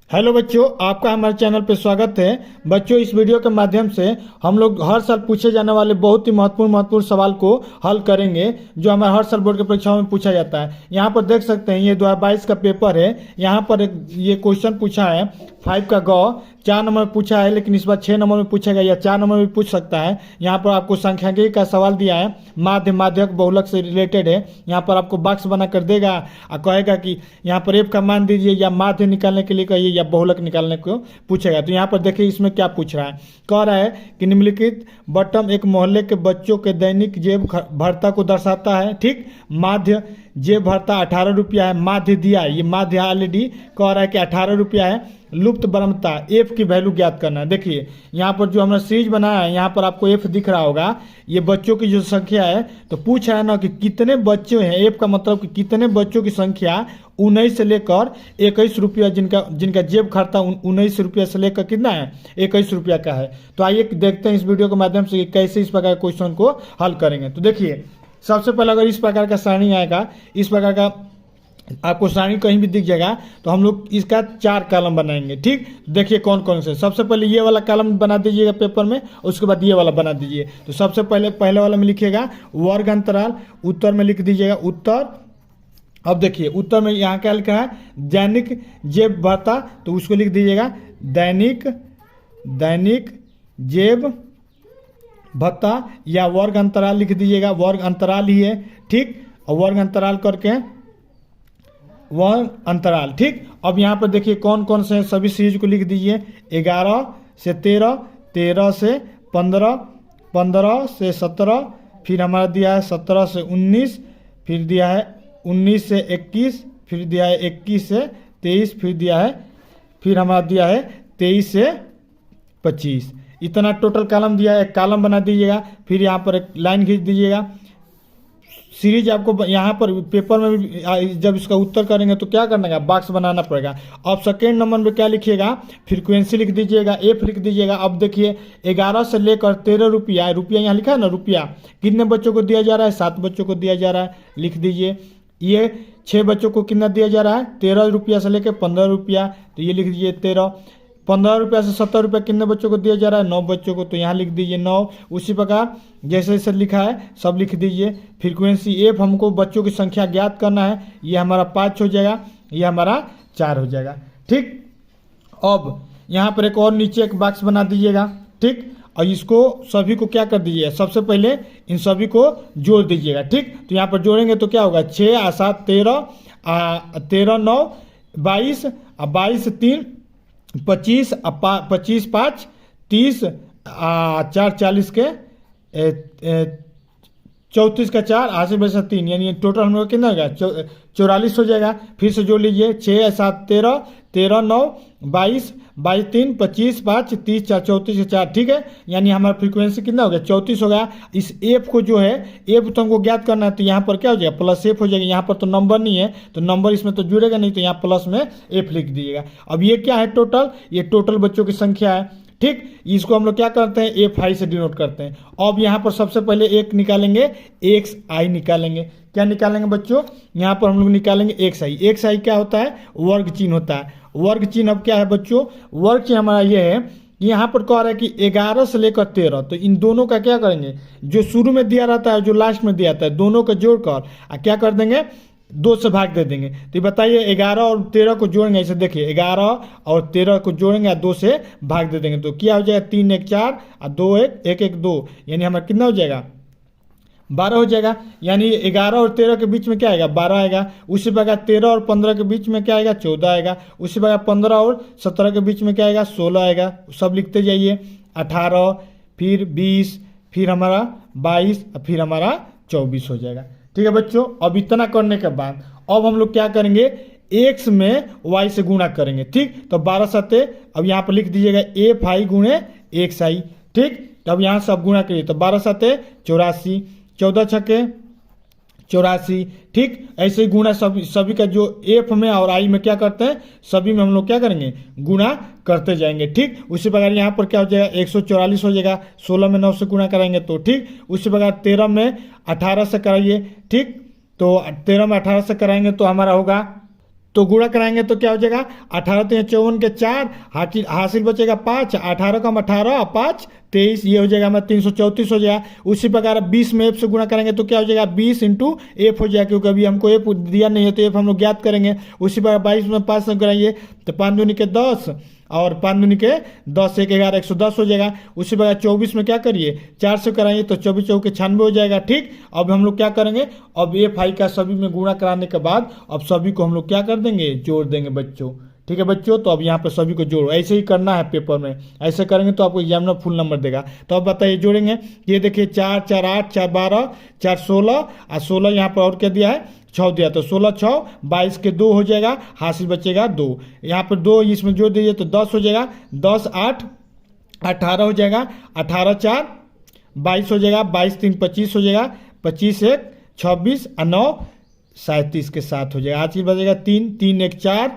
Hello बच्चों, आपका हमारे चैनल पे स्वागत है। बच्चों, इस वीडियो के माध्यम से हम लोग हर साल पूछे जाने वाले बहुत ही महत्वपूर्ण सवाल को हल करेंगे, जो हमारे हर साल बोर्ड की परीक्षाओं में पूछा जाता है। यहाँ पर देख सकते हैं, ये 2022 का पेपर है। यहाँ पर ये क्वेश्चन पूछा है 5 का गौ 4 नंबर में पूछा है, लेकिन इस बार 6 नंबर में पूछेगा या 4 नंबर में पूछ सकता है। यहाँ पर आपको सांख्यिकी का सवाल दिया है, माध्य माध्यक बहुलक से रिलेटेड है। यहाँ पर आपको बॉक्स बना कर देगा और कहेगा कि यहाँ पर एफ का मान दीजिए, या माध्य निकालने के लिए कहिए, या बहुलक निकालने को पूछेगा। तो यहाँ पर देखिए इसमें क्या पूछ रहा है। कह रहा है कि निम्नलिखित बटन एक मोहल्ले के बच्चों के दैनिक जेब भरता को दर्शाता है। ठीक, माध्य जेब भरता 18 रुपया है, माध्य दिया है, ये माध्य ऑलरेडी कह रहा है कि 18 रुपया है। लुप्त बरमता एफ की वैल्यू ज्ञात करना है। देखिए यहाँ पर जो हमने सीरीज बनाया है, यहाँ पर आपको एफ दिख रहा होगा, ये बच्चों की जो संख्या है। तो पूछ रहा है ना कि कितने बच्चे हैं, एफ का मतलब कि कितने बच्चों की संख्या 19 से लेकर 21 रुपया, जिनका जेब खर्चा 19 रुपया से लेकर कितना है, 21 रुपया का है। तो आइए देखते हैं इस वीडियो के माध्यम से कैसे इस प्रकार के क्वेश्चन को हल करेंगे। तो देखिए सबसे पहले अगर इस प्रकार का सारणी आएगा, इस प्रकार का आपको सारणी कहीं भी दिख जाएगा, तो हम लोग इसका 4 कॉलम बनाएंगे। ठीक, देखिए कौन कौन से। सबसे पहले ये वाला कॉलम बना दीजिएगा पेपर में, उसके बाद ये वाला बना दीजिए। तो सबसे पहले वाला में लिखिएगा वर्ग अंतराल, उत्तर में लिख दीजिएगा उत्तर। अब देखिए उत्तर में यहाँ क्या लिखा है, दैनिक जेब भत्ता, तो उसको लिख दीजिएगा दैनिक जेब भत्ता, या वर्ग अंतराल लिख दीजिएगा, वर्ग अंतराल ही है। ठीक, और वर्ग अंतराल करके वर्ग अंतराल। ठीक, अब यहाँ पर देखिए कौन कौन से सभी सीरीज को लिख दीजिए। 11 से 13, 13 से 15, 15 से 17, फिर हमारा दिया है 17 से 19, फिर दिया है 19 से 21, फिर दिया है 21 से 23, फिर हमारा दिया है 23 से 25। इतना टोटल कॉलम दिया है। एक कॉलम बना दीजिएगा, फिर यहाँ पर एक लाइन खींच दीजिएगा। सीरीज आपको यहाँ पर पेपर में भी जब इसका उत्तर करेंगे तो क्या करना है, बॉक्स बनाना पड़ेगा। अब सेकेंड नंबर में क्या लिखिएगा, फ्रीक्वेंसी लिख दीजिएगा, एफ लिख दीजिएगा। अब देखिए 11 से लेकर 13 रुपया, रुपया यहाँ लिखा है ना, रुपया कितने बच्चों को दिया जा रहा है, 7 बच्चों को दिया जा रहा है, लिख दीजिए। ये 6 बच्चों को कितना दिया जा रहा है, 13 रुपया से लेकर 15 रुपया, तो ये लिख दीजिए 13। 15 रुपया से 70 रुपया कितने बच्चों को दिया जा रहा है, 9 बच्चों को, तो यहाँ लिख दीजिए 9। उसी प्रकार जैसे जैसे लिखा है सब लिख दीजिए। फ्रीक्वेंसी एफ हमको बच्चों की संख्या ज्ञात करना है, ये हमारा 5 हो जाएगा, ये हमारा 4 हो जाएगा। ठीक, अब यहाँ पर एक और नीचे एक बॉक्स बना दीजिएगा। ठीक, और इसको सभी को क्या कर दीजिएगा, सबसे पहले इन सभी को जोड़ दीजिएगा। ठीक, तो यहाँ पर जोड़ेंगे तो क्या होगा, 6 और 7 13, 13 9 22, 22 3 25, 25 5 30, 4 40 के 34 का 4, 8 से 3, यानी टोटल हम लोग कितना होगा, 44 हो जाएगा। फिर से जोड़ लीजिए, 6 7 13, 13 9 22, 22 3 25 5 30 4 34 4। ठीक है, यानी हमारा फ्रीक्वेंसी कितना हो गया, 34 हो गया। इस एफ को जो है, एफ तो हमको ज्ञात करना है, तो यहाँ पर क्या हो जाएगा, प्लस एफ हो जाएगा। यहाँ पर तो नंबर नहीं है, तो नंबर इसमें तो जुड़ेगा नहीं, तो यहाँ प्लस में एफ लिख दीजिएगा। अब ये क्या है, टोटल, ये टोटल बच्चों की संख्या है। ठीक, इसको हम लोग क्या करते हैं, एफ आई से डिनोट करते हैं। अब यहाँ पर सबसे पहले एक निकालेंगे, एक्स आई निकालेंगे। क्या निकालेंगे बच्चों, यहाँ पर हम लोग निकालेंगे एक्स आई। एक्स आई क्या होता है, वर्ग चिन्ह होता है। वर्ग चिन्ह अब क्या है बच्चों, वर्ग चिन्ह हमारा ये है कि यहाँ पर कह रहा है कि 11 से लेकर 13, तो इन दोनों का क्या करेंगे, जो शुरू में दिया रहता है जो लास्ट में दिया रहता है, दोनों का जोड़कर क्या कर देंगे, 2 से भाग दे देंगे। तो बताइए 11 और 13 को जोड़ेंगे, ऐसे देखिए 11 और 13 को जोड़ेंगे, 2 से भाग दे देंगे, तो क्या हो जाएगा, 3 1 4 और 2 1 1 1 2, यानी हमारा कितना हो जाएगा, 12 हो जाएगा। यानी 11 और 13 के बीच में क्या आएगा, 12 आएगा। उसी प्रकार 13 और 15 के बीच में क्या आएगा, 14 आएगा। उसी प्रकार 15 और 17 के बीच में क्या आएगा, 16 आएगा। सब लिखते जाइए, 18, फिर 20, फिर हमारा 22, फिर हमारा 24 हो जाएगा। ठीक है बच्चों, अब इतना करने के बाद अब हम लोग क्या करेंगे, एक्स में वाई से गुणा करेंगे। ठीक, तो 12 सत्ते, अब यहाँ पर लिख दीजिएगा एफ आई गुणे एक्स आई। ठीक, तो अब यहाँ सब गुणा करिए, तो 12 सत्ते 84, 14 छक्के 84। ठीक, ऐसे ही गुणा सभी का जो एफ में और आई में क्या करते हैं, सभी में हम लोग क्या करेंगे, गुणा करते जाएंगे। ठीक, उसी प्रकार यहाँ पर क्या हो जाएगा, 144 हो जाएगा। 16 में 9 से गुणा कराएंगे तो ठीक। उसी प्रकार 13 में 18 से कराइए। ठीक, तो 13 में 18 से कराएंगे तो हमारा होगा तो गुणा कराएंगे तो क्या हो जाएगा 18 तो 54 के 4 हासिल बचेगा 5, 18 कम 18 5 23, ये हो जाएगा हमारा 334 हो जाएगा। उसी प्रकार 20 में एफ से गुणा करेंगे तो क्या हो जाएगा 20 इंटू एफ हो जाएगा, क्योंकि अभी हमको एफ दिया नहीं है तो एफ हम लोग ज्ञात करेंगे। उसी प्रकार 22 में 5 से कराइए तो 5 दूनी के 10 और 5 दूनी के 10 1 11 110 हो जाएगा। उसी प्रकार 24 में क्या करिए 4 से कराइए तो 24 चौके 96 हो जाएगा। ठीक, अब हम लोग क्या करेंगे, अब एफ आई का सभी में गुणा कराने के बाद अब सभी को हम लोग क्या कर देंगे, जोड़ देंगे बच्चों। ठीक है बच्चों, तो अब यहाँ पर सभी को जोड़ो, ऐसे ही करना है पेपर में, ऐसे करेंगे तो आपको एग्जामिनर फुल नंबर देगा। तो अब बताइए जोड़ेंगे, ये देखिए 4 4 8 4 12 4 16 और 16 यहाँ पर और क्या दिया है 6 दिया, तो 16 6 22 के 2 हो जाएगा, हासिल बचेगा 2, यहाँ पर 2 इसमें जोड़ दीजिए तो 10 हो जाएगा, 10 8 18 हो जाएगा, 18 4 22 हो जाएगा, 22 3 25 हो जाएगा, 25 1 26 और 9 37 के 7 हो जाएगा, हासिल बचेगा 3 3 1 4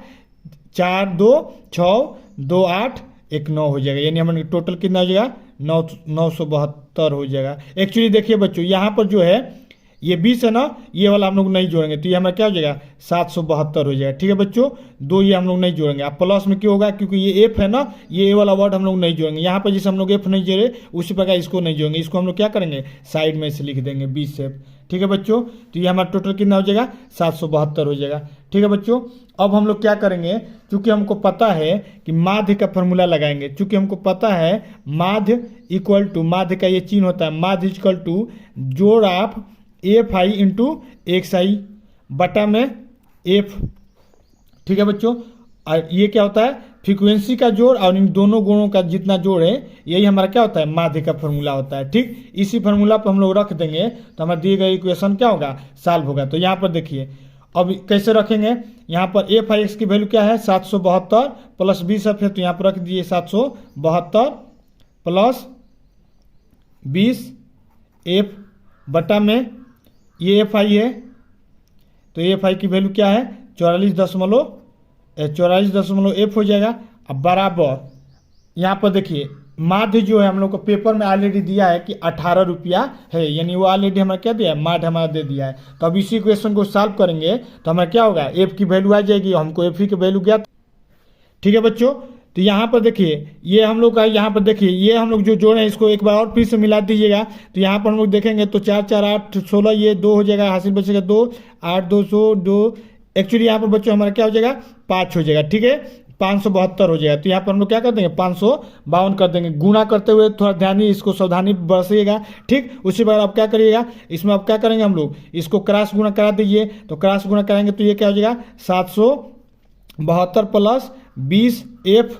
4 2 6 2 8 1 9 हो जाएगा, यानी हमारे टोटल कितना हो जाएगा 972 हो जाएगा। एक्चुअली देखिए बच्चों यहाँ पर जो है ये 20 है ना, ये वाला हम लोग नहीं जोड़ेंगे तो ये हमारा क्या हो जाएगा 772 हो जाएगा। ठीक है बच्चों, 2 ये हम लोग नहीं जोड़ेंगे। अब प्लस में क्यों होगा, क्योंकि ये एफ है ना, ये ए वाला वर्ड हम लोग नहीं जोड़ेंगे। यहाँ पर जैसे हम लोग एफ नहीं जोड़े उसी प्रकार इसको नहीं जोड़ेंगे, इसको हम लोग क्या करेंगे साइड में से लिख देंगे 20 एफ। ठीक है बच्चों, तो ये हमारा टोटल कितना हो जाएगा 772 हो जाएगा। ठीक है बच्चों, अब हम लोग क्या करेंगे, चूंकि हमको पता है कि माध्य का फॉर्मूला लगाएंगे, चूंकि हमको पता है माध्य इक्वल टू, माध्य का ये चिन्ह होता है, माध्य इक्वल टू जोड़ आप एफ आई इंटू एक्स आई बटा में एफ। ठीक है बच्चों, और ये क्या होता है फ्रीक्वेंसी का जोड़ और इन दोनों गुणों का जितना जोड़ है यही हमारा क्या होता है माध्य का फॉर्मूला होता है। ठीक, इसी फॉर्मूला पर हम लोग रख देंगे तो हमारा दिए गए इक्वेशन क्या होगा सॉल्व होगा। तो यहाँ पर देखिए अब कैसे रखेंगे, यहाँ पर एफ आई एक्स की वैल्यू क्या है 772 प्लस 20 एफ है, तो यहाँ पर रख दीजिए 772 प्लस 20 एफ बटा में ये एफ आई है, तो एफ आई की वैल्यू क्या है 44 एफ हो जाएगा। अब बराबर यहाँ पर देखिए माध्य जो है हम लोग को पेपर में ऑलरेडी दिया है कि 18 रुपया है, यानी वो ऑलरेडी हमारा क्या दिया है माध्य हमारा दे दिया है। तो अब इसी क्वेश्चन को सॉल्व करेंगे तो हमारा क्या होगा एफ की वैल्यू आ जाएगी, हमको एफ की वैल्यू ज्ञात। ठीक है बच्चों, तो यहाँ पर देखिए ये हम लोग का, यहाँ पर देखिए ये हम लोग जो जोड़े हैं इसको एक बार और फिर से मिला दीजिएगा। तो यहाँ पर हम लोग देखेंगे तो 4 4 8 16 ये 2 हो जाएगा, हासिल बचेगा 2 8 202, एक्चुअली यहाँ पर बच्चों हमारा क्या हो जाएगा 5 हो जाएगा। ठीक है, 572 हो जाएगा। तो यहाँ पर हम लोग क्या कर देंगे 552 कर देंगे। गुणा करते हुए थोड़ा ध्यान, इसको सावधानी बरसिएगा। ठीक, उसी प्रकार आप क्या करिएगा, इसमें आप क्या करेंगे हम लोग इसको क्रॉस गुणा करा दीजिए, तो क्रॉस गुणा कराएंगे तो ये क्या हो जाएगा 772 प्लस 20 एफ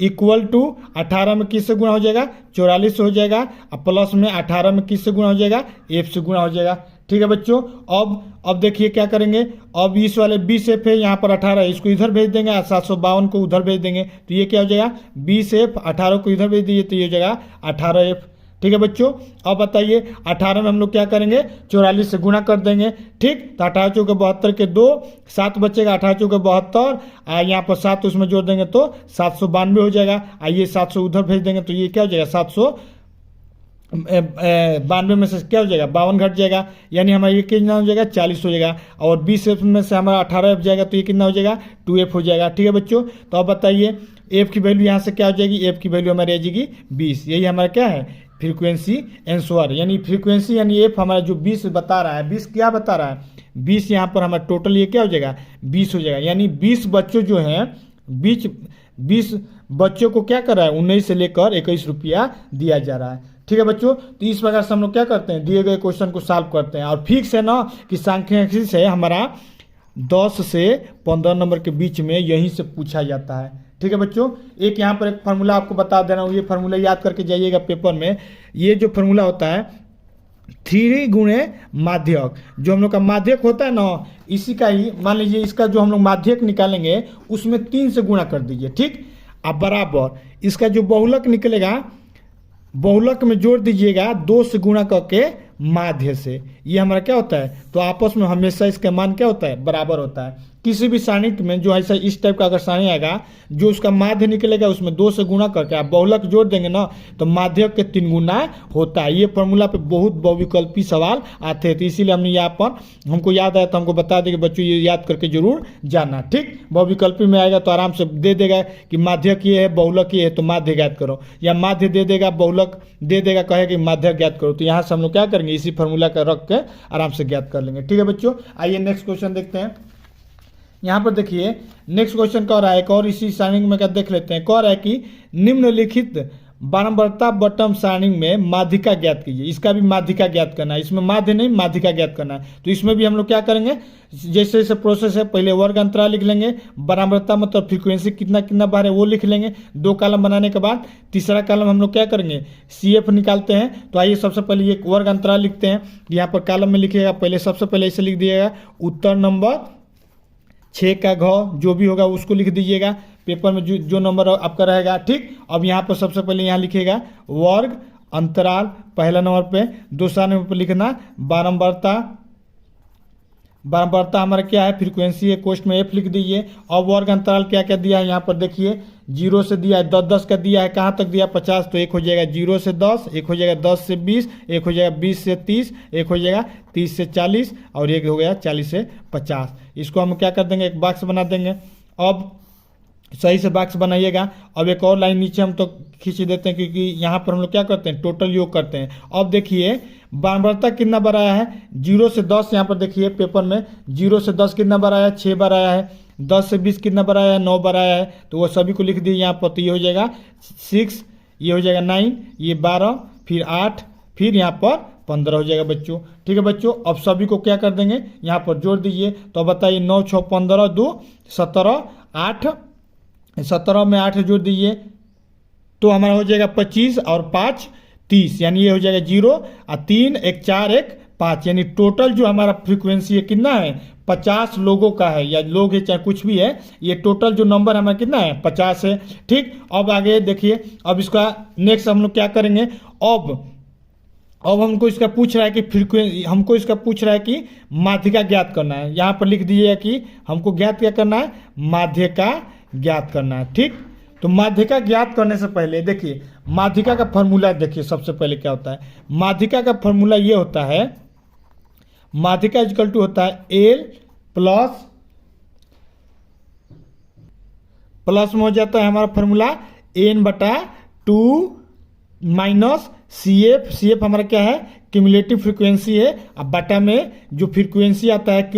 इक्वल टू 18 में किससे गुणा हो जाएगा 44 हो जाएगा, और प्लस में 18 में किससे गुणा हो जाएगा एफ से गुणा हो जाएगा। ठीक है बच्चों, अब देखिए क्या करेंगे, अब इस वाले 20 एफ है यहाँ पर 18, इसको इधर भेज देंगे और 752 को उधर भेज देंगे, तो ये क्या हो जाएगा 20 एफ, 18 को इधर भेज दीजिए तो ये हो जाएगा 18 एफ। ठीक है बच्चों, अब बताइए 18 में हम लोग क्या करेंगे 44 से गुणा कर देंगे। ठीक, तो 18 चौके 72 के 2 7 बचेगा, 18 चौके 72 यहाँ पर 7 उसमें जोड़ देंगे तो 792 हो जाएगा, ये 700 उधर भेज देंगे तो ये क्या हो जाएगा 792 में से क्या हो जाएगा 52 घट जाएगा, यानी हमारा ये कितना हो जाएगा 40 हो जाएगा, और 20 एफ में से हमारा 18 एफ जाएगा तो ये कितना हो जाएगा 2 एफ हो जाएगा। ठीक है बच्चों, तो अब बताइए एफ की वैल्यू यहाँ से क्या हो जाएगी, एफ की वैल्यू हमारी आ जाएगी 20, यही हमारा क्या है फ्रीक्वेंसी आंसर, यानी फ्रीक्वेंसी यानी एफ हमारा जो 20 बता रहा है, 20 क्या बता रहा है 20, यहाँ पर हमारा टोटल ये क्या हो जाएगा 20 हो जाएगा, यानी 20 बच्चों जो हैं 20 बच्चों को क्या कर रहा है 19 से लेकर 21 रुपया दिया जा रहा है। ठीक है बच्चों, तो इस प्रकार से हम लोग क्या करते हैं दिए गए क्वेश्चन को सॉल्व करते हैं, और फिक्स है ना कि सांख्यिकी से हमारा 10 से 15 नंबर के बीच में यहीं से पूछा जाता है। ठीक है बच्चों, एक यहाँ पर एक फार्मूला आपको बता दे रहा हूँ, ये फार्मूला याद करके जाइएगा पेपर में। ये जो फार्मूला होता है 3 गुणे माध्यक, जो हम लोग का माध्यक होता है ना, इसी का ही मान लीजिए इसका जो हम लोग माध्यक निकालेंगे उसमें 3 से गुणा कर दीजिए। ठीक, अब बराबर इसका जो बहुलक निकलेगा बहुलक में जोड़ दीजिएगा 2 से गुणा करके माध्य से, ये हमारा क्या होता है, तो आपस में हमेशा इसका मान क्या होता है बराबर होता है। किसी भी सारणी में जो ऐसा इस टाइप का अगर सारणी आएगा, जो उसका माध्य निकलेगा उसमें 2 से गुणा करके आप बहुलक जोड़ देंगे ना, तो माध्य के 3 गुना होता है। ये फॉर्मूला पे बहुत बहुविकल्पी सवाल आते हैं, तो इसीलिए हमने यहाँ पर, हमको याद आया तो हमको बता देंगे बच्चों, ये याद करके जरूर जाना। ठीक, बहुविकल्पी में आएगा तो आराम से दे देगा कि माध्यक ये है, बहुलक ये है, तो माध्य ज्ञात करो, या माध्य दे देगा, बहुलक दे देगा, कहेगा कि माध्य ज्ञात करो, तो यहाँ से हम लोग क्या करेंगे, इसी फॉर्मूला का रख के आराम से ज्ञात कर लेंगे। ठीक है बच्चों, आइए नेक्स्ट क्वेश्चन देखते हैं। यहाँ पर देखिए नेक्स्ट क्वेश्चन कह रहा है, एक और इसी सारणी में क्या देख लेते हैं। कह रहा है कि निम्नलिखित बारंबारता बटम सारणी में माध्यिका ज्ञात कीजिए। इसका भी माध्यिका ज्ञात करना है, इसमें माध्य नहीं माध्यिका ज्ञात करना है। तो इसमें भी हम लोग क्या करेंगे, जैसे जैसे प्रोसेस है, पहले वर्ग अंतराल लिख लेंगे, बारंबारता मतलब फ्रीक्वेंसी कितना कितना बार है वो लिख लेंगे। 2 कॉलम बनाने के बाद तीसरा कॉलम हम लोग क्या करेंगे, CF निकालते हैं। तो आइए सबसे पहले ये वर्ग अंतराल लिखते हैं। यहाँ पर कॉलम में लिखिएगा, पहले सबसे पहले ऐसे लिख दिएगा, उत्तर नंबर 6 का घ जो भी होगा उसको लिख दीजिएगा पेपर में, जो नंबर आपका रहेगा। ठीक, अब यहाँ पर सबसे पहले यहाँ लिखिएगा वर्ग अंतराल पहला नंबर पे, दूसरा नंबर पर लिखना बारंबारता। बारंबारता हमारा क्या है, फ्रीक्वेंसी है, कोष्ठ में F लिख दीजिए। अब वर्ग अंतराल क्या क्या दिया है, यहाँ पर देखिए 0 से दिया है, 10 का दिया है, कहाँ तक दिया 50, तो एक हो जाएगा 0 से 10, एक हो जाएगा 10 से 20, एक हो जाएगा 20 से 30, एक हो जाएगा 30 से 40, और एक हो गया 40 से 50। इसको हम क्या कर देंगे, एक बॉक्स बना देंगे। अब सही से बॉक्स बनाइएगा। अब एक और लाइन नीचे हम तो खींच देते हैं, क्योंकि यहाँ पर हम लोग क्या करते हैं, टोटल योग करते हैं। अब देखिए बारंबारता कितना बार आया है, 0 से 10, यहाँ पर देखिए पेपर में 0 से 10 कितना बार आया है, 6 बार आया है। 10 से 20 कितना बार आया है, 9 बार आया है। तो वो सभी को लिख दिए यहाँ पर, तो ये हो जाएगा 6, ये हो जाएगा 9, ये 12, फिर 8, फिर यहाँ पर 15 हो जाएगा बच्चों। ठीक है बच्चों, अब सभी को क्या कर देंगे, यहाँ पर जोड़ दीजिए। तो बताइए 9 6 15 2 17, 8 17 में 8 जोड़ दीजिए तो हमारा हो जाएगा 25, और 5 30, यानी ये हो जाएगा 0, और 3 1 4 1 5, यानी टोटल जो हमारा फ्रीक्वेंसी है कितना है, 50 लोगों का है, या लोग है चाहे कुछ भी है, ये टोटल जो नंबर हमारा कितना है, 50 है। ठीक, अब आगे देखिए, अब इसका नेक्स्ट हम लोग क्या करेंगे, अब हमको इसका पूछ रहा है कि फ्रीक्वेंसी, हमको इसका पूछ रहा है कि माध्यिका ज्ञात करना है। यहाँ पर लिख दीजिएगा कि हमको ज्ञात क्या करना है, माध्यिका ज्ञात करना है। ठीक, तो माध्यिका ज्ञात करने से पहले देखिए माध्यिका का फॉर्मूला देखिए, सबसे पहले क्या होता है, माध्यिका का फॉर्मूला ये होता है, माध्यिका इक्वल टू होता है L प्लस में हो जाता है हमारा फॉर्मूला N/2 माइनस CF हमारा क्या है, क्यूमुलेटिव फ्रीक्वेंसी है। अब बटा में जो फ्रीक्वेंसी आता है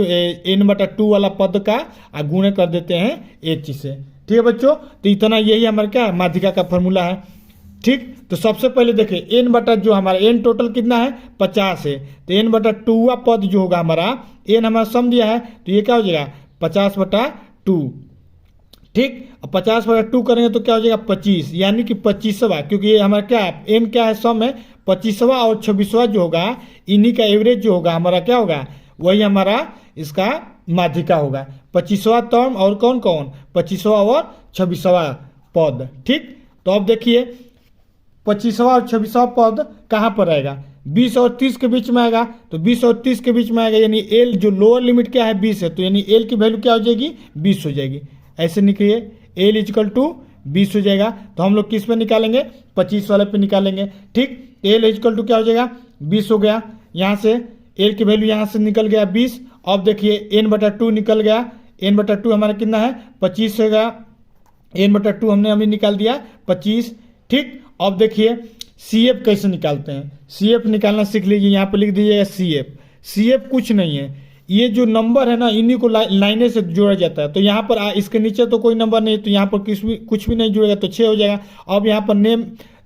N/2 वाला पद का गुणे कर देते हैं H से। ठीक है बच्चों, तो इतना यही हमारा क्या है, माध्यिका का फॉर्मूला है। ठीक, तो सबसे पहले देखिए N/, जो हमारा N टोटल कितना है 50 है, तो N/2 पद जो होगा हमारा, N हमारा सम दिया है, तो ये क्या हो जाएगा 50/2। ठीक, अब 50/2 करेंगे तो क्या हो जाएगा 25, यानी कि 25वां, क्योंकि ये हमारा क्या है, N क्या है, सम है, 25वां और 26वां जो होगा, इन्हीं का एवरेज जो होगा हमारा क्या होगा, वही हमारा इसका माध्यिका होगा। 25वां टर्म और कौन कौन, 25वां और 26वां पद। ठीक, तो अब देखिए 25वां और 26वां पद कहाँ पर आएगा, 20 और 30 के बीच में आएगा। तो 20 और 30 के बीच में आएगा, यानी L जो लोअर लिमिट क्या है 20 है, तो यानी L की वैल्यू क्या हो जाएगी, 20 हो जाएगी। ऐसे निकलिए L इक्वल टू 20 हो जाएगा। तो हम लोग किस पे निकालेंगे, 25 वाले पे निकालेंगे। ठीक, L इक्वल टू क्या हो जाएगा, 20 हो गया। यहाँ से L की वैल्यू यहाँ से निकल गया 20। अब देखिए N/2 निकल गया, N/2 हमारा कितना है 25 होगा, N/2 हमने अभी निकाल दिया 25। ठीक, अब देखिए CF कैसे निकालते हैं, CF निकालना सीख लीजिए। यहाँ पर लिख दीजिएगा CF कुछ नहीं है, ये जो नंबर है ना, इन्हीं को लाइनें से जोड़ा जाता है। तो यहाँ पर इसके नीचे तो कोई नंबर नहीं, तो यहाँ पर कुछ भी नहीं जुड़ेगा, तो 6 हो जाएगा। अब यहाँ पर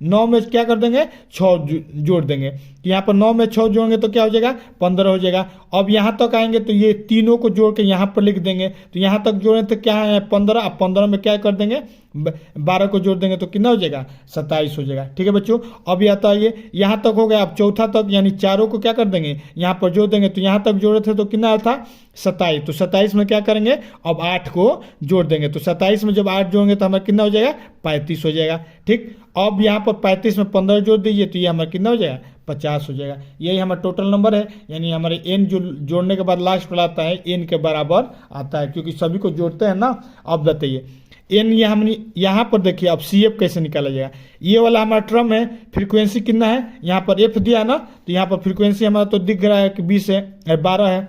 9 में क्या कर देंगे, 6 जोड़ देंगे। यहाँ पर 9 में 6 जोड़ेंगे तो क्या हो जाएगा, 15 हो जाएगा। अब यहाँ तक आएंगे तो ये तीनों को जोड़ के यहाँ पर लिख देंगे। तो यहाँ तक जोड़ें तो क्या है 15, अब 15 में क्या कर देंगे, 12 को जोड़ देंगे तो कितना हो जाएगा, 27 हो जाएगा। ठीक है बच्चों, अब ये आता है, यहाँ तक हो गया। अब चौथा तक यानी चारों को क्या कर देंगे, यहाँ पर जोड़ देंगे। तो यहाँ तक जोड़े थे तो कितना था 27, तो 27 में क्या करेंगे, अब 8 को जोड़ देंगे। तो 27 में जब 8 जोड़ेंगे तो हमारा कितना हो जाएगा, 35 हो जाएगा। ठीक, अब यहाँ पर 35 में 15 जोड़ दीजिए तो ये हमारा कितना हो जाएगा, 50 हो जाएगा। यही हमारा टोटल नंबर है, यानी हमारे n जो जोड़ने के बाद लास्ट वाला आता है n के बराबर आता है, क्योंकि सभी को जोड़ते हैं ना। अब बताइए n ये हमने यहाँ पर देखिए, अब सी एफ कैसे निकाला जाएगा। ये वाला हमारा टर्म है, फ्रीक्वेंसी कितना है, यहाँ पर एफ दिया है ना, तो यहाँ पर फ्रीक्वेंसी हमारा तो दिख रहा है कि 20 है, 12 है।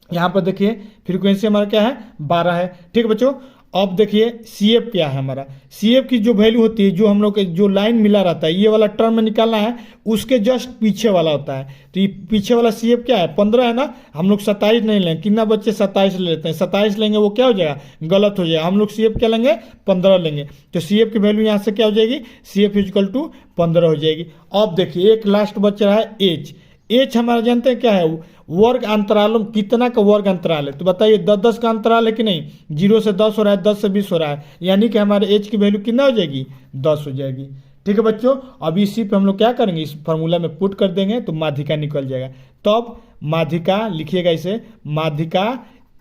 यहाँ पर देखिए फ्रीक्वेंसी हमारा क्या है, 12 है। ठीक है बच्चों, अब देखिए सी एफ क्या है हमारा। सी एफ की जो वैल्यू होती है, जो हम लोग के जो लाइन मिला रहता है, ये वाला टर्म में निकालना है, उसके जस्ट पीछे वाला होता है। तो ये पीछे वाला सी एफ क्या है, 15 है ना। हम लोग 27 नहीं लेंगे, कितना बच्चे 27 ले लेते हैं, 27 लेंगे वो क्या हो जाएगा, गलत हो जाएगा। हम लोग सी एफ क्या लेंगे, 15 लेंगे। तो सी एफ की वैल्यू यहाँ से क्या हो जाएगी, सी एफ इक्वल टू 15 हो जाएगी। अब देखिए एक लास्ट बच रहा है एच। एच हमारा जानते हैं क्या है, वर्ग अंतरालों कितना का वर्ग अंतराल है। तो बताइए 10-10 का अंतराल है कि नहीं, 0 से 10 हो रहा है, 10 से 20 हो रहा है, यानी कि हमारे एच की वैल्यू कितना हो जाएगी, 10 हो जाएगी। ठीक है बच्चों, अब इसी पे हम लोग क्या करेंगे, इस फार्मूला में पुट कर देंगे तो माध्यिका निकल जाएगा। तो अब माध्यिका लिखिएगा इसे, माध्यिका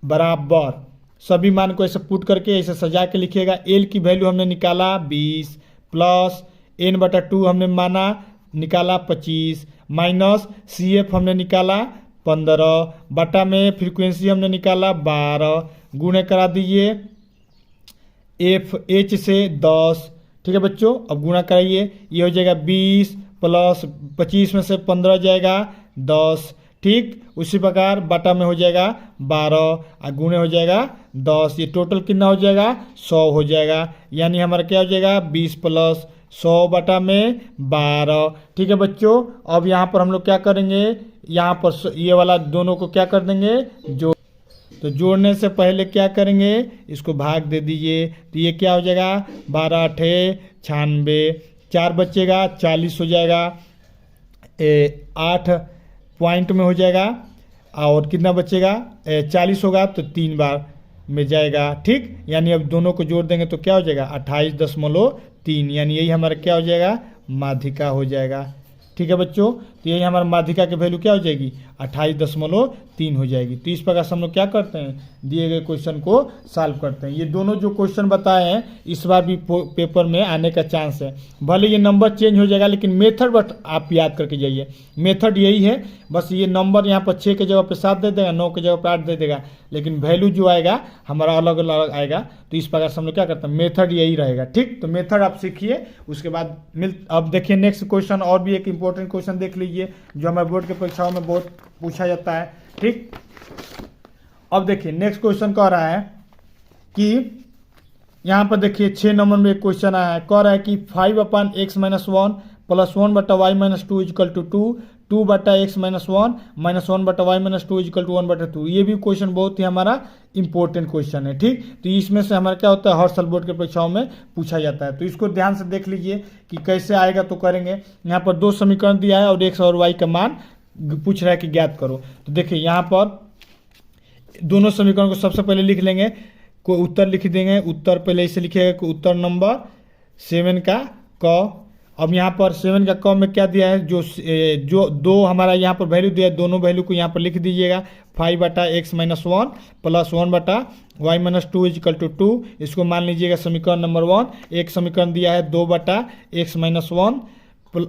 बराबर सभी मान को ऐसे पुट करके ऐसे सजा के लिखिएगा। एल की वैल्यू हमने निकाला 20 प्लस n/2 हमने माना निकाला 25 माइनस सी एफ हमने निकाला 15 बटा में फ्रीक्वेंसी हमने निकाला 12 गुणे करा दीजिए एफ एच से 10। ठीक है बच्चों, अब गुणा कराइए, ये हो जाएगा 20 प्लस 25 में से 15 जाएगा 10। ठीक उसी प्रकार बटा में हो जाएगा 12 और गुणे हो जाएगा 10। ये टोटल कितना हो जाएगा, 100 हो जाएगा। यानी हमारा क्या हो जाएगा, 20 प्लस 100 बटा में 12। ठीक है बच्चों, अब यहाँ पर हम लोग क्या करेंगे, यहाँ पर ये वाला दोनों को क्या कर देंगे, जो तो जोड़ने से पहले क्या करेंगे, इसको भाग दे दीजिए। तो ये क्या हो जाएगा, 12 8 96, 4 बचेगा 40 हो जाएगा, 8 पॉइंट में हो जाएगा, और कितना बचेगा 40 होगा तो 3 बार में जाएगा। ठीक, यानी अब दोनों को जोड़ देंगे तो क्या हो जाएगा 28.3, यानी यही हमारा क्या हो जाएगा, माध्यिका हो जाएगा। ठीक है बच्चों, तो यही हमारा माध्यिका की वैल्यू क्या हो जाएगी, 28.3 हो जाएगी। तो इस प्रकार से हम लोग क्या करते हैं, दिए गए क्वेश्चन को सॉल्व करते हैं। ये दोनों जो क्वेश्चन बताए हैं इस बार भी पेपर में आने का चांस है। भले ये नंबर चेंज हो जाएगा, लेकिन मेथड बट आप याद करके जाइए। मेथड यही है, बस ये नंबर यहाँ पर 6 के जगह पे 7 दे देगा, 9 के जगह पे 8 दे देगा, लेकिन वैल्यू जो आएगा हमारा अलग अलग आएगा। तो इस प्रकार से हम लोग क्या करते हैं, मेथड यही रहेगा। ठीक, तो मेथड आप सीखिए, उसके बाद अब देखिए नेक्स्ट क्वेश्चन, और भी एक इंपॉर्टेंट क्वेश्चन देख लीजिए जो हमारे बोर्ड के परीक्षाओं में बहुत पूछा जाता है। ठीक, अब देखिए नेक्स्ट क्वेश्चन कह रहा है कि यहाँ पर देखिए 6 नंबर में एक क्वेश्चन आया है, कह रहा है कि 5/x-1 plus 1/y-2 equal to 2, 2/x-1 minus 1/y-2 equal to 1/2। ये भी क्वेश्चन बहुत ही हमारा इंपॉर्टेंट क्वेश्चन है। ठीक, तो इसमें से हमारा क्या होता है, हर साल बोर्ड के परीक्षाओं में पूछा जाता है। तो इसको ध्यान से देख लीजिए कि कैसे आएगा। तो करेंगे, यहाँ पर 2 समीकरण दिया है और x और y का मान पूछ रहा है कि ज्ञात करो। तो देखिए यहाँ पर दोनों समीकरण को सबसे पहले लिख लेंगे, कोई उत्तर लिख देंगे। उत्तर पहले इसे लिखिएगा कि उत्तर नंबर 7 का क। अब यहाँ पर 7 का क में क्या दिया है, जो दो हमारा यहाँ पर वैल्यू दिया है, दोनों वैल्यू को यहाँ पर लिख दीजिएगा। 5/x-1 plus 1/y-2 equal to 2, इसको मान लीजिएगा समीकरण नंबर 1। एक समीकरण दिया है 2/x-1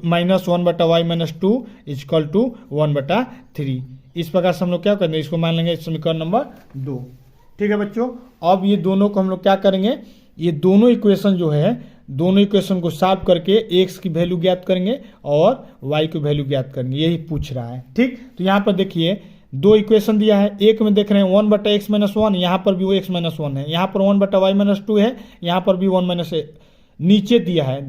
minus 1/y-2 equal to 1/3। इस प्रकार से हम लोग क्या करेंगे, इसको मान लेंगे समीकरण नंबर 2। ठीक है बच्चों, अब ये दोनों को हम लोग क्या करेंगे, ये दोनों इक्वेशन जो है, दोनों इक्वेशन को सॉल्व करके x की वैल्यू ज्ञात करेंगे और y की वैल्यू ज्ञात करेंगे, यही पूछ रहा है। ठीक, तो यहाँ पर देखिए 2 इक्वेशन दिया है, एक में देख रहे हैं 1/x-1, यहाँ पर भी वो x-1 है, यहाँ पर 1/y-2 है, यहाँ पर भी 1 नीचे दिया है,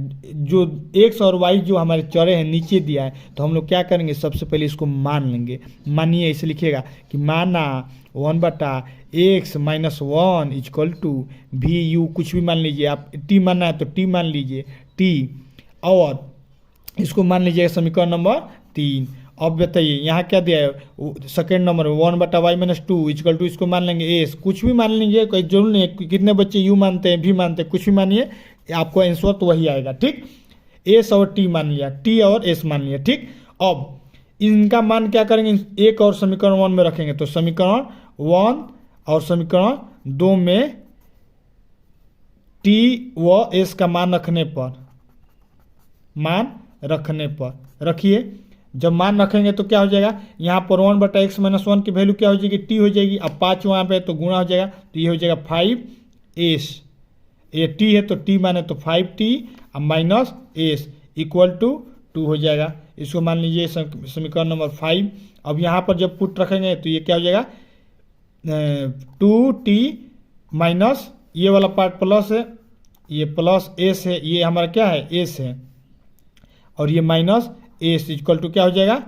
जो x और y जो हमारे चरे हैं नीचे दिया है। तो हम लोग क्या करेंगे, सबसे पहले इसको मान लेंगे। मानिए, इसे लिखिएगा कि माना 1/x-1 इक्वल टू VU, कुछ भी मान लीजिए, आप t मानना है तो t मान लीजिए t, और इसको मान लीजिएगा समीकरण नंबर 3। अब बताइए यहाँ क्या दिया है, second number 1/y-2 equal to, इसको मान लेंगे s, कुछ भी मान लीजिए, कोई जरूर नहीं है कितने बच्चे u मानते हैं, v मानते हैं, कुछ भी मानिए, आपको आंसर तो वही आएगा। ठीक, s और t मान लिया, t और s मान लिया। ठीक, अब इनका मान क्या करेंगे, एक और समीकरण 1 में रखेंगे। तो समीकरण 1 और समीकरण 2 में t व s का मान रखने पर रखिए, जब मान रखेंगे तो क्या हो जाएगा, यहाँ पर 1/x-1 की वैल्यू क्या हो जाएगी, टी हो जाएगी। अब 5 वहाँ पे तो गुणा हो जाएगा, तो ये हो जाएगा 5s। ये टी है तो टी माने तो 5t अब माइनस एस इक्वल टू 2 हो जाएगा। इसको मान लीजिए समीकरण नंबर 5। अब यहाँ पर जब पुट रखेंगे तो ये क्या हो जाएगा, 2t माइनस ये वाला पार्ट प्लस है, ये प्लस एस है, ये हमारा क्या है एस है, और ये माइनस एस इक्वल टू क्या हो जाएगा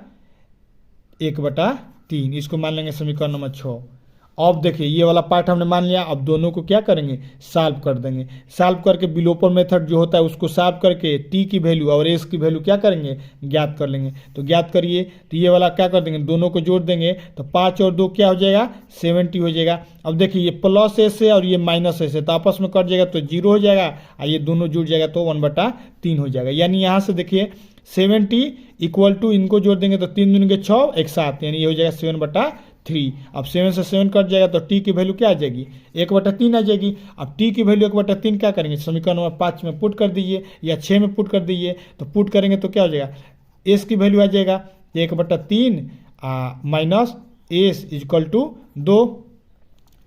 1/3। इसको मान लेंगे समीकरण नंबर 6। अब देखिए ये वाला पार्ट हमने मान लिया। अब दोनों को क्या करेंगे, सॉल्व कर देंगे। सॉल्व करके बिलोपर मेथड जो होता है उसको सॉल्व करके टी की वैल्यू और एस की वैल्यू क्या करेंगे, ज्ञात कर लेंगे। तो ज्ञात करिए, तो ये वाला क्या कर देंगे, दोनों को जोड़ देंगे तो 5 और 2 क्या हो जाएगा 70 हो जाएगा। अब देखिए ये प्लस एस है और ये माइनस एस है, तो आपस में कट जाएगा तो 0 हो जाएगा, और ये दोनों जुड़ जाएगा तो 1/3 हो जाएगा। यानी यहाँ से देखिए 70 इक्वल टू इनको जोड़ देंगे तो 3 दूनी के 6 एक 7, यानी ये हो जाएगा 7/3। अब 7 से 7 कट जाएगा तो टी की वैल्यू क्या आ जाएगी 1/3 आ जाएगी। अब टी की वैल्यू 1/3 क्या करेंगे, समीकरण नंबर 5 में पुट कर दीजिए या 6 में पुट कर दीजिए। तो पुट करेंगे तो क्या हो जाएगा, एस की वैल्यू आ जाएगा 1/3 माइनस एस इक्वल टू 2।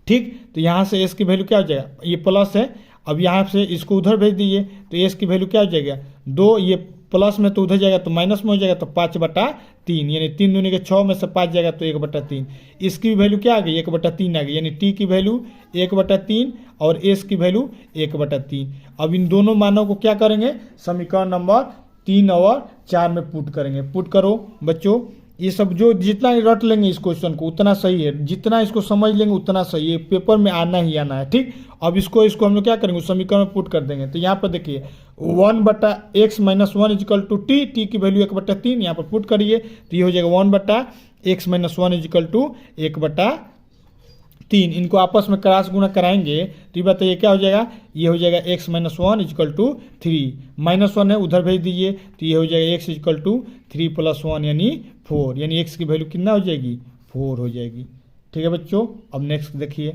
ठीक, तो यहाँ से एस की वैल्यू क्या हो जाएगा, ये प्लस है। अब यहाँ से इसको उधर भेज दीजिए तो एस की वैल्यू क्या हो जाएगा 2, ये प्लस में तो उधर जाएगा तो माइनस में हो जाएगा तो 5/3, यानी 3 दूनी के 6 में से 5 जाएगा तो 1/3। इसकी वैल्यू क्या आ गई 1/3 आ गई, यानी टी की वैल्यू 1/3 और एस की वैल्यू 1/3। अब इन दोनों मानों को क्या करेंगे, समीकरण नंबर 3 और 4 में पुट करेंगे। पुट करो बच्चों, ये सब जो जितना रट लेंगे इस क्वेश्चन को उतना सही है, जितना इसको समझ लेंगे उतना सही है, पेपर में आना ही आना है। ठीक, अब इसको हम लोग क्या करेंगे, समीकरण में पुट कर देंगे। तो यहाँ पर देखिए 1/x-1 equal to T, T की वैल्यू 1/3 यहाँ पर पुट करिए तो ये हो जाएगा 1/x-1 इक्वल टू 1/3। इनको आपस में क्रॉस गुणा कराएंगे तो ये बताइए क्या हो जाएगा, ये हो जाएगा x-1 इक्वल टू 3, -1 है उधर भेज दीजिए तो ये हो जाएगा x इक्वल टू 3 + 1 यानी 4, यानी x की वैल्यू कितना हो जाएगी 4 हो जाएगी। ठीक है बच्चों, अब नेक्स्ट देखिए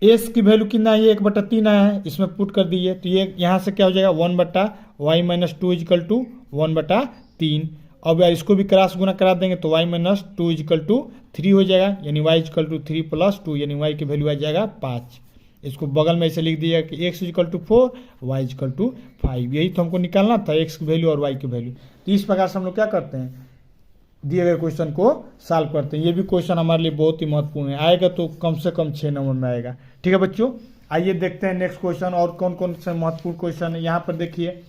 s की वैल्यू कितना है, 1/3 आया है, इसमें पुट कर दीजिए तो ये यहाँ से क्या हो जाएगा 1/y-2 इक्वल टू 1/3। अब यार इसको भी क्रॉस गुना करा देंगे तो y-2 इक्वल टू 3 हो जाएगा, यानी y इक्वल टू 3 + 2, यानी y की वैल्यू आ जाएगा 5। इसको बगल में ऐसे लिख दिया कि x equal to 4, y equal to 5। यही तो हमको निकालना था, x की वैल्यू और y की वैल्यू। तो इस प्रकार से हम लोग क्या करते हैं, दिए गए क्वेश्चन को सॉल्व करते हैं। ये भी क्वेश्चन हमारे लिए बहुत ही महत्वपूर्ण है, आएगा तो कम से कम 6 नंबर में आएगा। ठीक है बच्चों, आइए देखते हैं नेक्स्ट क्वेश्चन और कौन कौन से महत्वपूर्ण क्वेश्चन है। यहाँ पर देखिए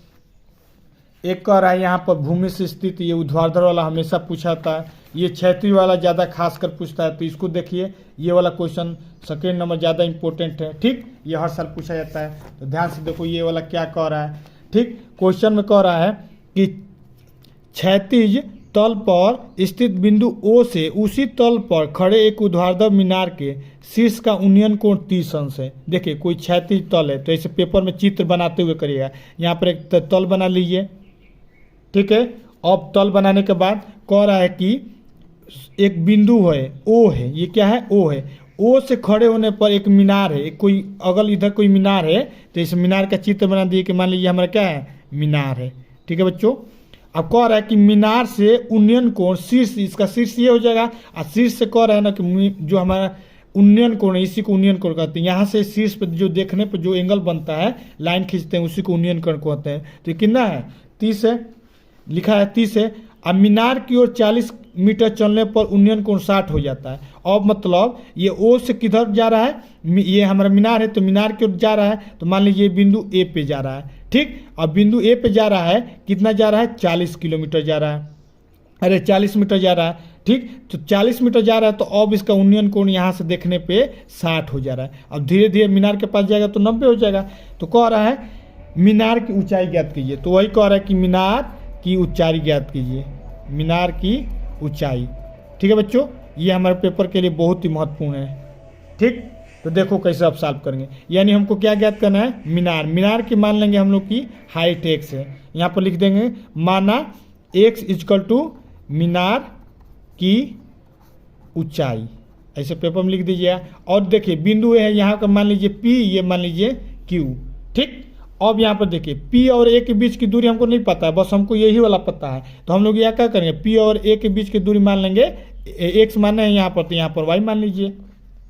एक कह रहा है यहाँ पर भूमि से स्थित, ये ऊर्ध्वाधर वाला हमेशा पूछा था, ये क्षैतिज वाला ज़्यादा खास कर पूछता है। तो इसको देखिए, ये वाला क्वेश्चन सेकेंड नंबर ज़्यादा इंपॉर्टेंट है। ठीक, ये हर साल पूछा जाता है, तो ध्यान से देखो ये वाला क्या कह रहा है। ठीक, क्वेश्चन में कह रहा है कि क्षैतिज तल पर स्थित बिंदु O से उसी तल पर खड़े एक ऊर्ध्वाधर मीनार के शीर्ष का उन्नयन कोण 30 अंश है। देखिए कोई क्षैतिज तल है तो ऐसे पेपर में चित्र बनाते हुए करिएगा। यहाँ पर एक तल बना लीजिए, ठीक है। अब तल बनाने के बाद कह रहा है कि एक बिंदु है O है, ये क्या है O है। O से खड़े होने पर एक मीनार है, कोई अगल इधर कोई मीनार है, तो इस मीनार का चित्र बना दिए कि मान लीजिए हमारा क्या है मीनार है। ठीक है बच्चों, अब कह रहा है कि मीनार से उन्नयन कोण शीर्ष, इसका शीर्ष ये हो जाएगा, और शीर्ष से कह रहा है ना कि जो हमारा उन्नयन कोण है इसी को उन्नयन कोण कहते हैं। यहाँ से शीर्ष पर जो देखने पर जो एंगल बनता है, लाइन खींचते हैं, उसी को उन्नयन कोण कहते हैं। तो ये कितना है 30 है, लिखा है 30 है। अब मीनार की ओर 40 मीटर चलने पर उन्नयन कोण 60 हो जाता है। अब मतलब ये O से किधर जा रहा है, ये हमारा मीनार है तो मीनार की ओर जा रहा है, तो मान लीजिए बिंदु A पे जा रहा है। ठीक, अब बिंदु A पे जा रहा है, कितना जा रहा है 40 किलोमीटर जा रहा है, अरे 40 मीटर जा रहा है। ठीक, तो 40 मीटर जा रहा है, तो अब इसका उन्नयन कोण यहाँ से देखने पे 60 हो जा रहा है। अब धीरे धीरे मीनार के पास जाएगा तो 90 हो जाएगा। तो कह रहा है मीनार की ऊंचाई ज्ञात कीजिए, तो वही कह रहा है कि मीनार की ऊंचाई ज्ञात कीजिए, मीनार की ऊंचाई। ठीक है बच्चों, ये हमारे पेपर के लिए बहुत ही महत्वपूर्ण है। ठीक, तो देखो कैसे आप सॉल्व करेंगे। यानी हमको क्या ज्ञात करना है, मीनार। मीनार की मान लेंगे हम लोग की हाइट x है, यहाँ पर लिख देंगे माना x इक्वल टू मीनार की ऊंचाई, ऐसे पेपर में लिख दीजिएगा। और देखिए बिंदु है यहाँ का मान लीजिए P, ये मान लीजिए Q। ठीक, अब यहाँ पर देखिए P और A के बीच की दूरी हमको नहीं पता है, बस हमको यही वाला पता है। तो हम लोग यहाँ क्या करेंगे, P और A के बीच की दूरी मान लेंगे x माने है यहाँ पर, तो यहाँ पर y मान लीजिए।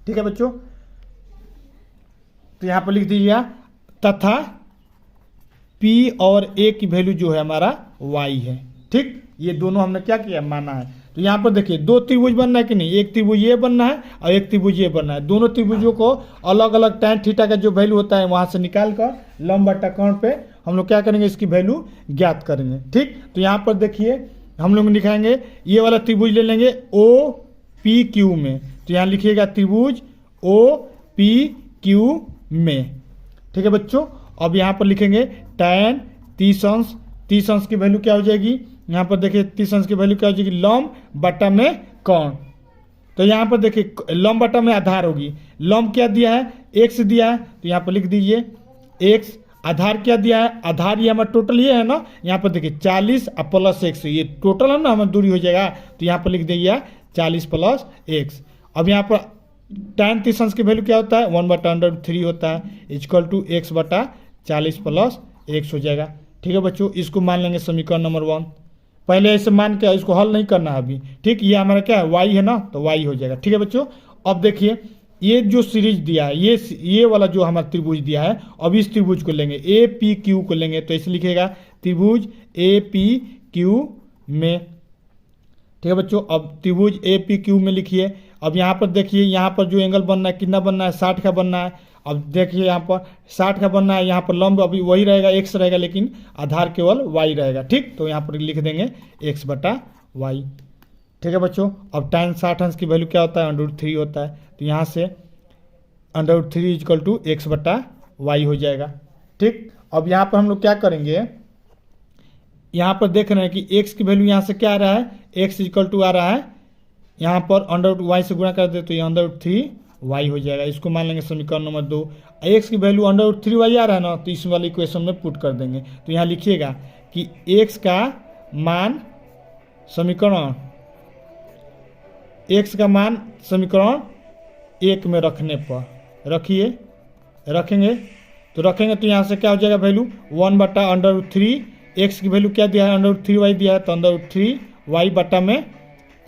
ठीक है बच्चों, तो यहाँ पर लिख दीजिएगा तथा P और A की वैल्यू जो है हमारा y है। ठीक, ये दोनों हमने क्या किया, माना है। तो यहाँ पर देखिए दो त्रिभुज बनना है कि नहीं, एक त्रिभुज ये बनना है और एक त्रिभुज ये बनना है। दोनों त्रिभुजों को अलग अलग tan थीटा का जो वैल्यू होता है वहाँ से निकाल कर लंब बटा कोण पे हम लोग क्या करेंगे, इसकी वैल्यू ज्ञात करेंगे। ठीक, तो यहाँ पर देखिए हम लोग लिखाएंगे ये वाला त्रिभुज ले लेंगे ओ पी क्यू में, तो यहाँ लिखिएगा त्रिभुज ओ पी क्यू में। ठीक है बच्चों, अब यहाँ पर लिखेंगे tan 30 अंश, 30 अंश की वैल्यू क्या हो जाएगी, यहाँ पर देखिए 30 अंश की वैल्यू क्या हो जाएगी, लंब बटा में कोण। तो यहाँ पर देखिए लंब बटा में आधार होगी, लंब क्या दिया है, x दिया है, तो यहाँ पर लिख दीजिए x, आधार क्या दिया है, आधार ये हमारा टोटल ये है ना, यहाँ पर देखिए 40 प्लस x, ये टोटल है ना हमारा दूरी हो जाएगा, तो यहाँ पर लिख दीजिए 40 प्लस x। अब यहाँ पर tan 30 अंश की वैल्यू क्या होता है, 1/√3 होता है, इक्वल टू x बटा 40 प्लस x हो जाएगा। ठीक है बच्चों, इसको मान लेंगे समीकरण नंबर 1। पहले ऐसे मान के इसको हल नहीं करना है अभी। ठीक, ये हमारा क्या है, y है ना, तो y हो जाएगा। ठीक है बच्चों, अब देखिए ये जो सीरीज दिया है, ये वाला जो हमारा त्रिभुज दिया है, अब इस त्रिभुज को लेंगे ए पी क्यू को लेंगे, तो इसे लिखेगा त्रिभुज ए पी क्यू में। ठीक है बच्चों, अब त्रिभुज ए पी क्यू में लिखिए। अब यहाँ पर देखिए यहाँ पर जो एंगल बनना है कितना बनना है, 60 का बनना है। अब देखिए यहाँ पर 60 का बनना है, यहाँ पर लंब अभी वही रहेगा x रहेगा, लेकिन आधार केवल y रहेगा। ठीक, तो यहाँ पर लिख देंगे x बटा y। ठीक है बच्चों, अब tan 60 अंश की वैल्यू क्या होता है, √3 होता है, तो यहाँ से √3 इक्वल टू x बटा y हो जाएगा। ठीक, अब यहाँ पर हम लोग क्या करेंगे, यहाँ पर देख रहे हैं कि x की वैल्यू यहाँ से क्या आ रहा है, x इक्वल टू आ रहा है यहाँ पर √y से गुणा कर दे तो ये √3y हो जाएगा। इसको मान लेंगे समीकरण नंबर 2। x की वैल्यू √3y आ रहा है ना, तो इस वाले इक्वेशन में पुट कर देंगे। तो यहाँ लिखिएगा कि x का मान समीकरण समीकरण 1 में रखने पर रखेंगे तो यहाँ से क्या हो जाएगा वैल्यू 1/√3, x की वैल्यू क्या दिया है, √3y दिया है, तो √3y बटा में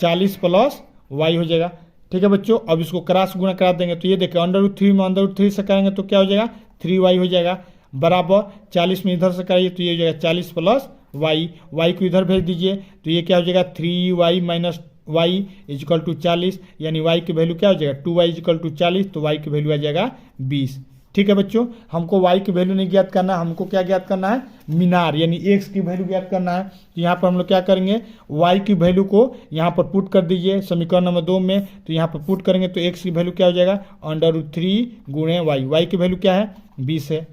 40 प्लस y हो जाएगा। ठीक है बच्चों, अब इसको क्रॉस गुणा करा देंगे, तो ये देखिए √3 में √3 से करेंगे तो क्या हो जाएगा, 3y हो जाएगा, बराबर 40 में इधर से कराइए तो ये हो जाएगा 40 प्लस y को इधर भेज दीजिए, तो ये क्या हो जाएगा 3y minus y equal to 40, यानी y की वैल्यू क्या हो जाएगा 2y इक्वल टू 40, तो y की वैल्यू आ जाएगा 20। ठीक है बच्चों, हमको y की वैल्यू नहीं ज्ञात करना, हमको क्या ज्ञात करना है, मीनार यानी x की वैल्यू ज्ञात करना है। तो यहाँ पर हम लोग क्या करेंगे, y की वैल्यू को यहाँ पर पुट कर दीजिए समीकरण नंबर 2 में, तो यहाँ पर पुट करेंगे तो x की वैल्यू क्या हो जाएगा, √3 गुणे y की वैल्यू क्या है 20 है।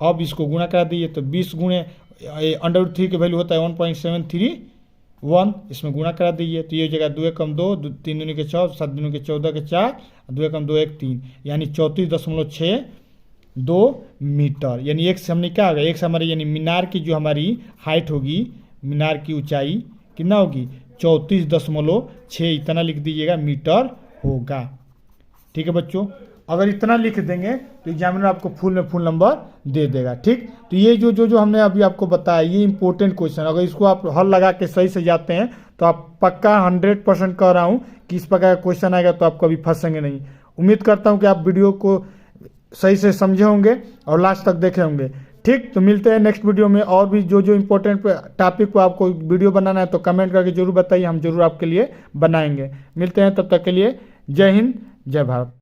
अब इसको गुणा करा दीजिए, तो 20 गुणे √3 की वैल्यू होता है 1.731, इसमें गुणा करा दीजिए, तो ये हो जाएगा 2 एकम 2, 3 दूनी के 6, 7 दूनी के 14 के 4, 2 एकम 2 1 3, यानी 34.62 मीटर। यानी एक से हमने क्या होगा, एक से हमारी यानी मीनार की जो हमारी हाइट होगी, मीनार की ऊंचाई कितना होगी 34.6, इतना लिख दीजिएगा मीटर होगा। ठीक है बच्चों, अगर इतना लिख देंगे तो एग्जामिनर आपको फुल में फुल नंबर दे देगा। ठीक, तो ये जो हमने अभी आपको बताया ये इंपॉर्टेंट क्वेश्चन, अगर इसको आप हल लगा के सही से जाते हैं तो आप पक्का 100% कह रहा हूँ कि इस प्रकार का क्वेश्चन आएगा तो आप कभी फंसेंगे नहीं। उम्मीद करता हूँ कि आप वीडियो को सही से समझे होंगे और लास्ट तक देखे होंगे। ठीक, तो मिलते हैं नेक्स्ट वीडियो में, और भी जो इंपॉर्टेंट टॉपिक पर आपको वीडियो बनाना है तो कमेंट करके जरूर बताइए, हम जरूर आपके लिए बनाएंगे। मिलते हैं, तब तक के लिए जय हिंद जय भारत।